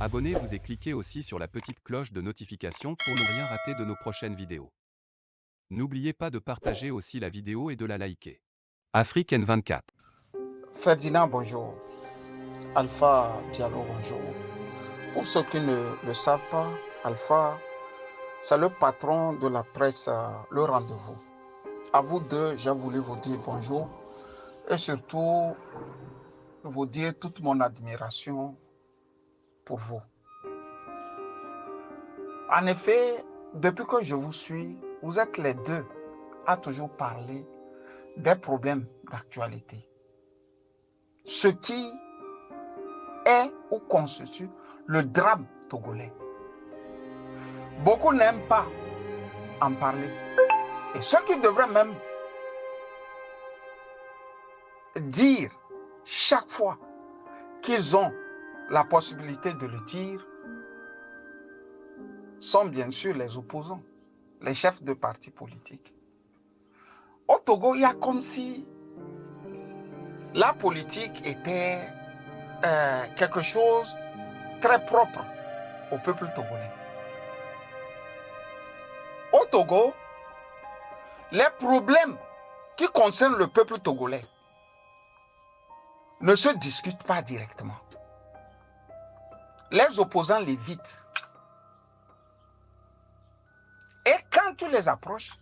Abonnez-vous et cliquez aussi sur la petite cloche de notification pour ne rien rater de nos prochaines vidéos. N'oubliez pas de partager aussi la vidéo et de la liker. Afrique N24. Ferdinand, bonjour. Alpha Diallo, bonjour. Pour ceux qui ne le savent pas, Alpha, c'est le patron de la presse Le Rendez-vous. À vous deux, j'ai voulu vous dire bonjour et surtout vous dire toute mon admiration pour vous. En effet, depuis que je vous suis, vous êtes les deux à toujours parler des problèmes d'actualité. Ce qui est ou constitue le drame togolais. Beaucoup n'aiment pas en parler. Et ceux qui devraient même dire chaque fois qu'ils ont la possibilité de le dire sont bien sûr les opposants, les chefs de partis politiques. Au Togo, il y a comme si la politique était quelque chose de très propre au peuple togolais. Au Togo, les problèmes qui concernent le peuple togolais ne se discutent pas directement. Les opposants l'évitent. Et quand tu les approches,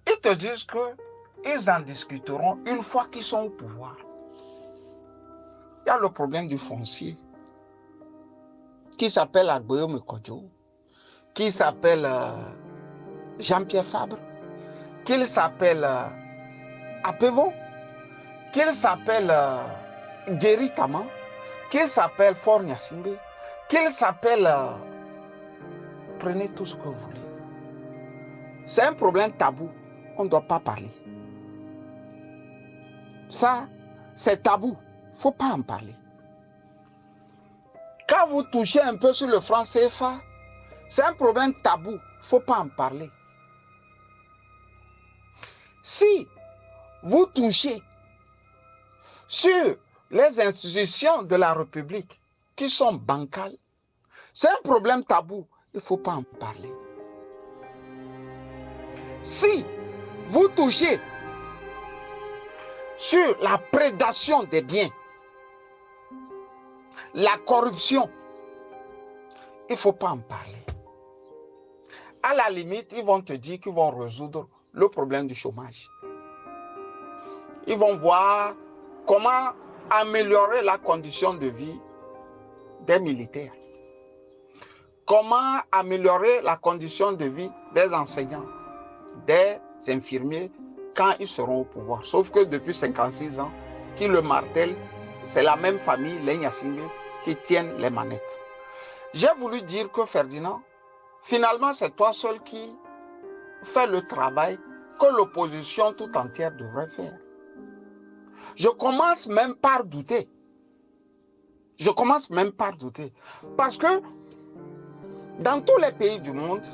ils te disent qu'ils en discuteront une fois qu'ils sont au pouvoir. Il y a le problème du foncier, qui s'appelle Agboyo Mekodjo, qui s'appelle Jean-Pierre Fabre, qu'il s'appelle Apevon, qu'il s'appelle Geri Tama, qu'il s'appelle Fort Nyasimbe, qu'il s'appelle... prenez tout ce que vous voulez. C'est un problème tabou, on ne doit pas parler. Ça, c'est tabou, il ne faut pas en parler. Quand vous touchez un peu sur le franc CFA, c'est un problème tabou, il ne faut pas en parler. Si vous touchez sur les institutions de la République qui sont bancales, c'est un problème tabou, il ne faut pas en parler. Si vous touchez sur la prédation des biens, la corruption, il ne faut pas en parler. À la limite, ils vont te dire qu'ils vont résoudre le problème du chômage. Ils vont voir comment améliorer la condition de vie des militaires. Comment améliorer la condition de vie des enseignants, des infirmiers quand ils seront au pouvoir. Sauf que depuis 56 ans, qui le martèlent, c'est la même famille, les Nyasimbe, qui tiennent les manettes. J'ai voulu dire que Ferdinand, finalement, c'est toi seul qui fais le travail que l'opposition tout entière devrait faire. Je commence même par douter. Je commence même par douter. Parce que dans tous les pays du monde,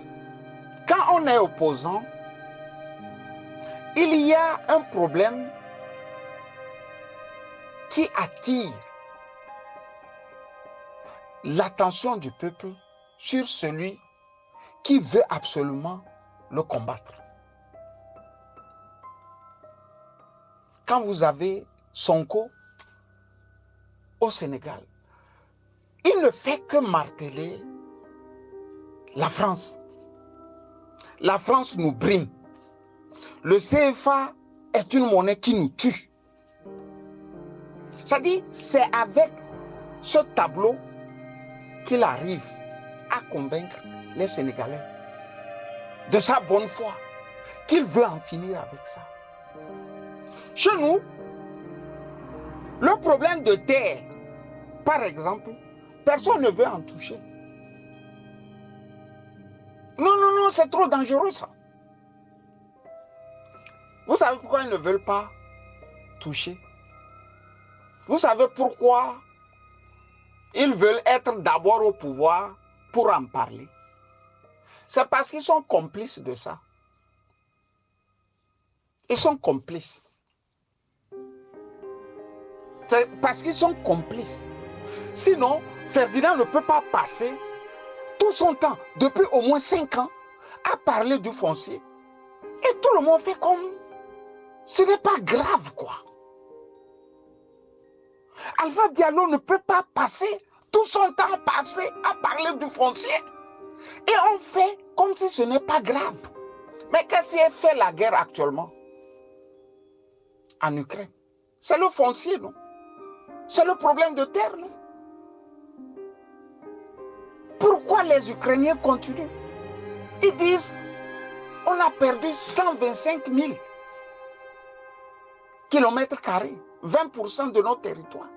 quand on est opposant, il y a un problème qui attire l'attention du peuple sur celui qui veut absolument le combattre. Quand vous avez Sonko au Sénégal, il ne fait que marteler la France. La France nous brime. Le CFA est une monnaie qui nous tue. C'est-à-dire, c'est avec ce tableau qu'il arrive à convaincre les Sénégalais de sa bonne foi, qu'il veut en finir avec ça. Chez nous, le problème de terre, par exemple, personne ne veut en toucher. Non, non, non, c'est trop dangereux ça. Vous savez pourquoi ils ne veulent pas toucher? Vous savez pourquoi ils veulent être d'abord au pouvoir pour en parler? C'est parce qu'ils sont complices de ça. Ils sont complices. C'est parce qu'ils sont complices. Sinon, Ferdinand ne peut pas passer tout son temps, depuis au moins 5 ans, à parler du foncier. Et tout le monde fait comme... Ce n'est pas grave, quoi. Alpha Diallo ne peut pas passer tout son temps passé à parler du foncier. Et on fait comme si ce n'est pas grave. Mais qu'est-ce qui fait la guerre actuellement en Ukraine? C'est le foncier, non? C'est le problème de terre, non? Pourquoi les Ukrainiens continuent? Ils disent, on a perdu 125 000 kilomètres carrés, 20% de notre territoire.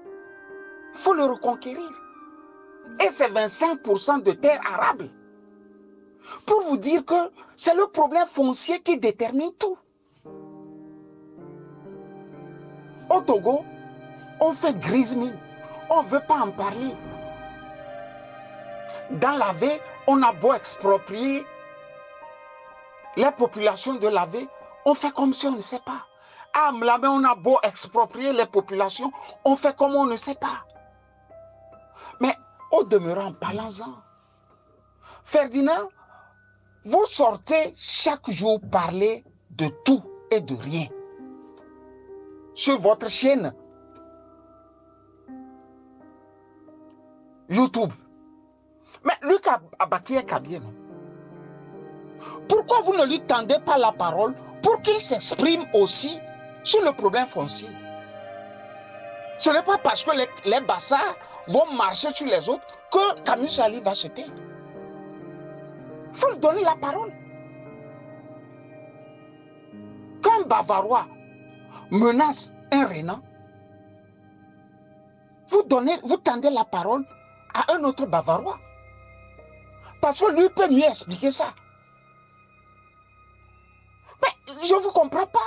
Il faut le reconquérir. Et c'est 25% de terres arables. Pour vous dire que c'est le problème foncier qui détermine tout. Au Togo, on fait grise mine. On ne veut pas en parler. Dans l'AV, on a beau exproprier les populations de l'AV, on fait comme si on ne sait pas. À Mlamé, on a beau exproprier les populations, on fait comme on ne sait pas. Mais au demeurant, parlons-en. Ferdinand, vous sortez chaque jour parler de tout et de rien sur votre chaîne YouTube. Mais Luc Abaki est Kabie, non? Pourquoi vous ne lui tendez pas la parole pour qu'il s'exprime aussi sur le problème foncier? Ce n'est pas parce que les bassards vont marcher sur les autres que Camus Ali va se taire. Il faut lui donner la parole. Quand un Bavarois menace un Rénan, vous tendez la parole à un autre Bavarois. Parce que lui peut mieux expliquer ça. Mais je ne vous comprends pas.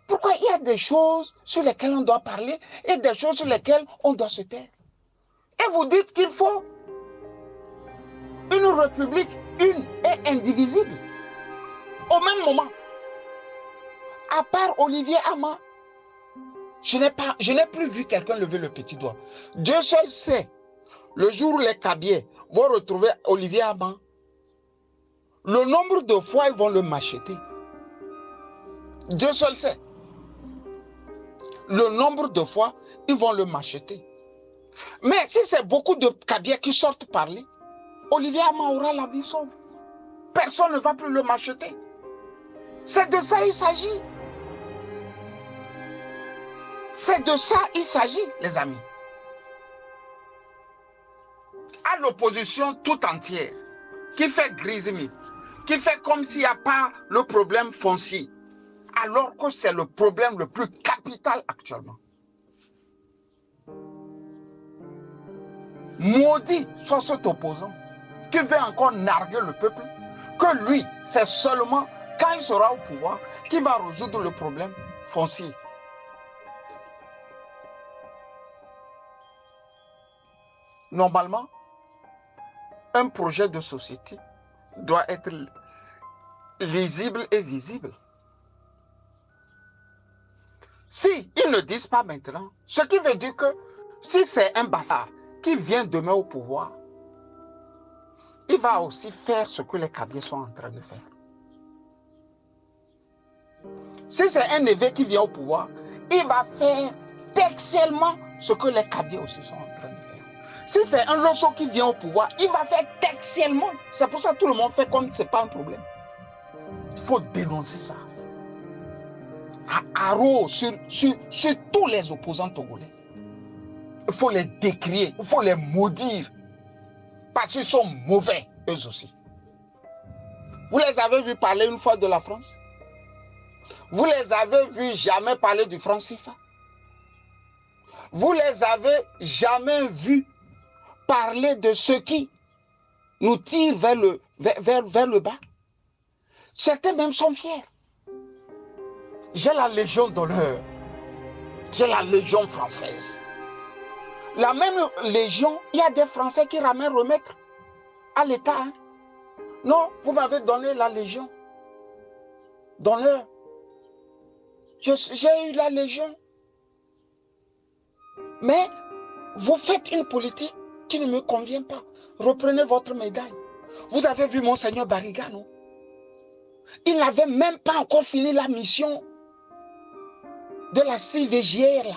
Pourquoi il y a des choses sur lesquelles on doit parler et des choses sur lesquelles on doit se taire? Et vous dites qu'il faut une république une et indivisible. Au même moment, à part Olivier Ama, je n'ai plus vu quelqu'un lever le petit doigt. Dieu seul sait, le jour où les Kabiers vont retrouver Olivier Ama, le nombre de fois ils vont le macheter. Dieu seul sait. Le nombre de fois ils vont le macheter. Mais si c'est beaucoup de Kabiers qui sortent parler, Olivier Ama aura la vie sauve. Personne ne va plus le macheter. C'est de ça il s'agit. C'est de ça il s'agit, les amis. À l'opposition tout entière, qui fait grisemi, qui fait comme s'il n'y a pas le problème foncier, alors que c'est le problème le plus capital actuellement. Maudit soit cet opposant qui veut encore narguer le peuple, que lui, c'est seulement quand il sera au pouvoir qu'il va résoudre le problème foncier. Normalement, un projet de société doit être lisible et visible. Si ils ne disent pas maintenant, ce qui veut dire que si c'est un bâtard qui vient demain au pouvoir, il va aussi faire ce que les Kabyles sont en train de faire. Si c'est un évêque qui vient au pouvoir, il va faire textuellement ce que les Kabyles aussi sont en train de faire. Si c'est un Losso qui vient au pouvoir, il va faire textuellement. C'est pour ça que tout le monde fait comme ce n'est pas un problème. Il faut dénoncer ça. À Haro, sur tous les opposants togolais. Il faut les décrier, il faut les maudire. Parce qu'ils sont mauvais, eux aussi. Vous les avez vus parler une fois de la France? Vous les avez vus jamais parler du franc CFA? Vous les avez jamais vus parler de ce qui nous tire vers le bas? Certains même sont fiers. J'ai la Légion d'honneur. J'ai la Légion française. La même Légion, il y a des Français qui ramènent remettre à l'État. Hein? Non, vous m'avez donné la Légion d'honneur. J'ai eu la Légion. Mais vous faites une politique qui ne me convient pas. Reprenez votre médaille. Vous avez vu Monseigneur Bariga, non? Il n'avait même pas encore fini la mission de la CIVGR, là.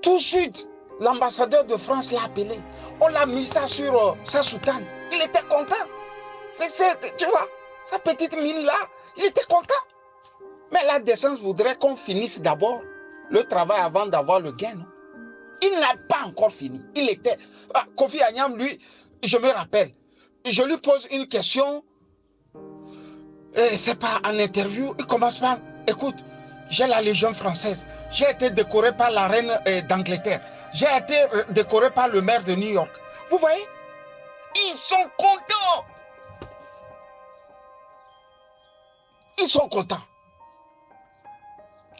Tout de suite, l'ambassadeur de France l'a appelé. On l'a mis ça sur sa soutane. Il était content. Tu vois, sa petite mine-là, il était content. Mais la décence voudrait qu'on finisse d'abord le travail avant d'avoir le gain, non? Il n'a pas encore fini. Il était... Kofi Agnam, lui, je me rappelle, je lui pose une question, et c'est pas en interview, il commence par, écoute, j'ai la Légion française, j'ai été décoré par la reine d'Angleterre, j'ai été décoré par le maire de New York. Vous voyez? Ils sont contents. Ils sont contents.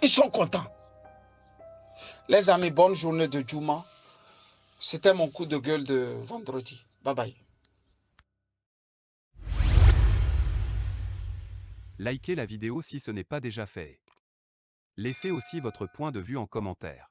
Ils sont contents. Les amis, bonne journée de Djouma. C'était mon coup de gueule de vendredi. Bye bye. Likez la vidéo si ce n'est pas déjà fait. Laissez aussi votre point de vue en commentaire.